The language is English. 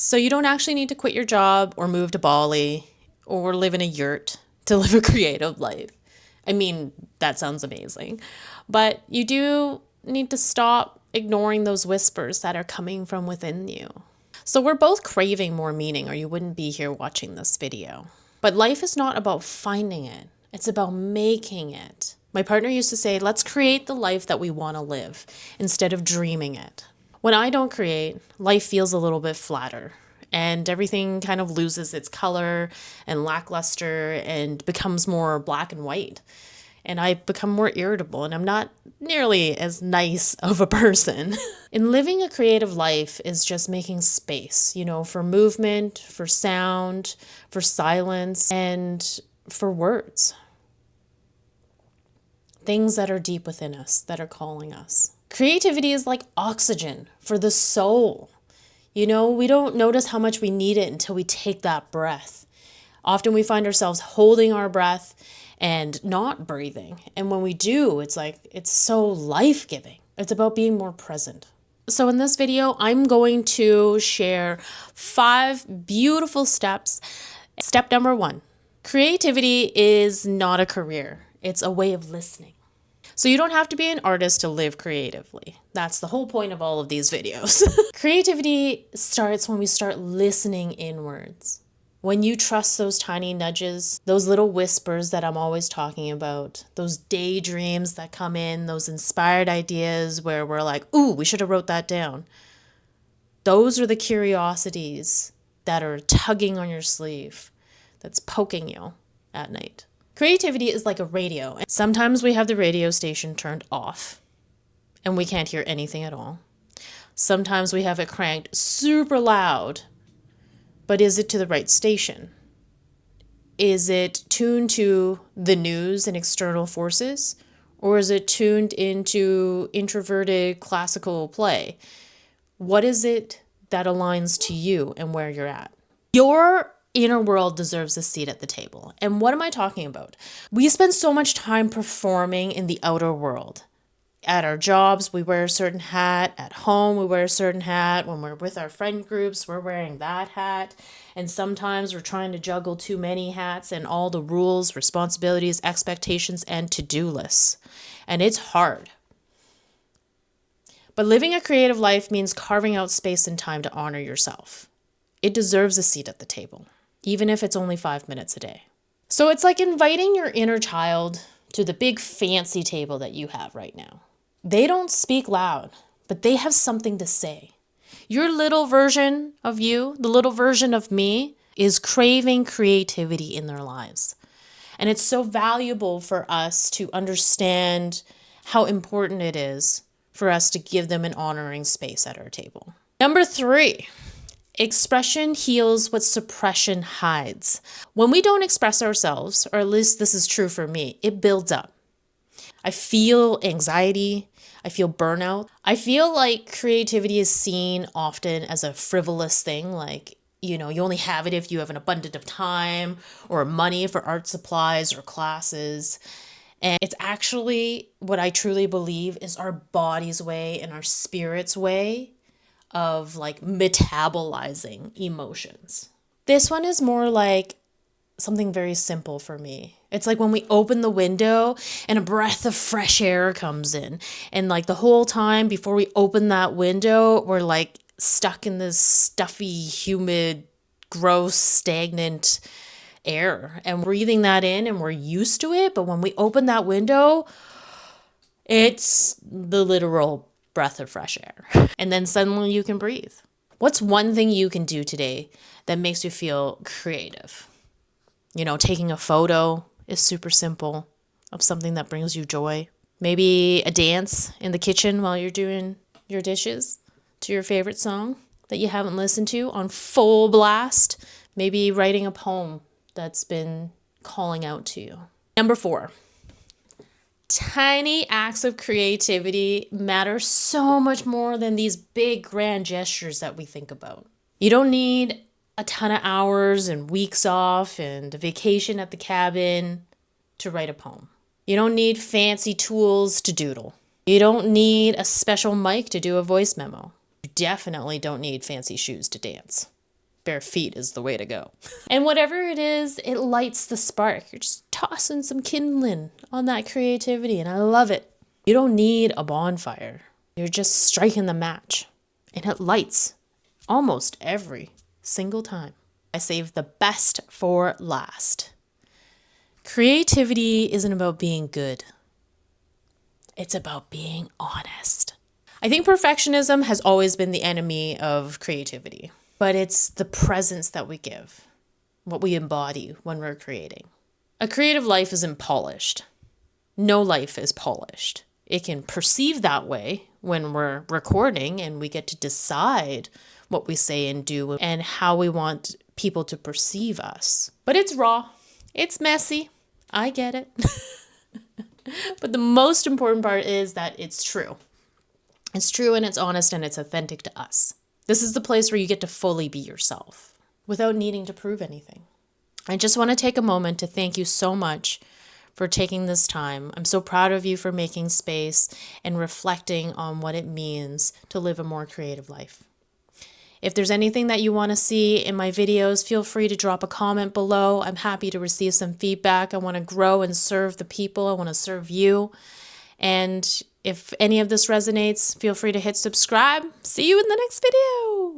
So you don't actually need to quit your job or move to Bali or live in a yurt to live a creative life. I mean, that sounds amazing. But you do need to stop ignoring those whispers that are coming from within you. So we're both craving more meaning, or you wouldn't be here watching this video. But life is not about finding it. It's about making it. My partner used to say, let's create the life that we want to live instead of dreaming it. When I don't create, life feels a little bit flatter and everything kind of loses its color and lackluster and becomes more black and white. And I become more irritable and I'm not nearly as nice of a person. And living a creative life is just making space, for movement, for sound, for silence, and for words. Things that are deep within us, that are calling us. Creativity is like oxygen for the soul. We don't notice how much we need it until we take that breath. Often we find ourselves holding our breath and not breathing. And when we do, it's so life-giving. It's about being more present. So in this video, I'm going to share 5 beautiful steps. Step number 1, creativity is not a career. It's a way of listening. So you don't have to be an artist to live creatively. That's the whole point of all of these videos. Creativity starts when we start listening inwards. When you trust those tiny nudges, those little whispers that I'm always talking about, those daydreams that come in, those inspired ideas where we're like, ooh, we should have wrote that down. Those are the curiosities that are tugging on your sleeve, that's poking you at night. Creativity is like a radio. Sometimes we have the radio station turned off and we can't hear anything at all. Sometimes we have it cranked super loud, but is it to the right station? Is it tuned to the news and external forces? Or is it tuned into introverted classical play? What is it that aligns to you and where you're at? Your inner world deserves a seat at the table. And what am I talking about? We spend so much time performing in the outer world. At our jobs, we wear a certain hat. At home, we wear a certain hat. When we're with our friend groups, we're wearing that hat. And sometimes we're trying to juggle too many hats and all the rules, responsibilities, expectations, and to-do lists. And it's hard. But living a creative life means carving out space and time to honor yourself. It deserves a seat at the table, even if it's only 5 minutes a day. So it's like inviting your inner child to the big fancy table that you have right now. They don't speak loud, but they have something to say. Your little version of you, the little version of me, is craving creativity in their lives. And it's so valuable for us to understand how important it is for us to give them an honoring space at our table. Number 3. Expression heals what suppression hides. When we don't express ourselves, or at least this is true for me, it builds up. I feel anxiety. I feel burnout. I feel like creativity is seen often as a frivolous thing, like, you only have it if you have an abundance of time or money for art supplies or classes. And it's actually what I truly believe is our body's way and our spirit's way of metabolizing emotions. This one is more like something very simple for me. It's like when we open the window and a breath of fresh air comes in. And the whole time before we open that window, we're stuck in this stuffy, humid, gross, stagnant air. And breathing that in and we're used to it. But when we open that window, it's the literal breath of fresh air. And then suddenly you can breathe. What's one thing you can do today that makes you feel creative? Taking a photo is super simple of something that brings you joy. Maybe a dance in the kitchen while you're doing your dishes to your favorite song that you haven't listened to on full blast. Maybe writing a poem that's been calling out to you. Number 4. Tiny acts of creativity matter so much more than these big grand gestures that we think about. You don't need a ton of hours and weeks off and a vacation at the cabin to write a poem. You don't need fancy tools to doodle. You don't need a special mic to do a voice memo. You definitely don't need fancy shoes to dance. bare feet is the way to go. And whatever it is, it lights the spark. You're just tossing some kindling on that creativity, and I love it. You don't need a bonfire. You're just striking the match, and it lights almost every single time. I save the best for last. Creativity isn't about being good. It's about being honest. I think perfectionism has always been the enemy of creativity, but it's the presence that we give, what we embody when we're creating. A creative life isn't polished. No life is polished. It can perceive that way when we're recording and we get to decide what we say and do and how we want people to perceive us. But it's raw. It's messy. I get it. But the most important part is that it's true. It's true and it's honest and it's authentic to us. This is the place where you get to fully be yourself without needing to prove anything. I just want to take a moment to thank you so much for taking this time. I'm so proud of you for making space and reflecting on what it means to live a more creative life. If there's anything that you want to see in my videos, feel free to drop a comment below. I'm happy to receive some feedback. I want to grow and serve the people. I want to serve you. And if any of this resonates, feel free to hit subscribe. See you in the next video.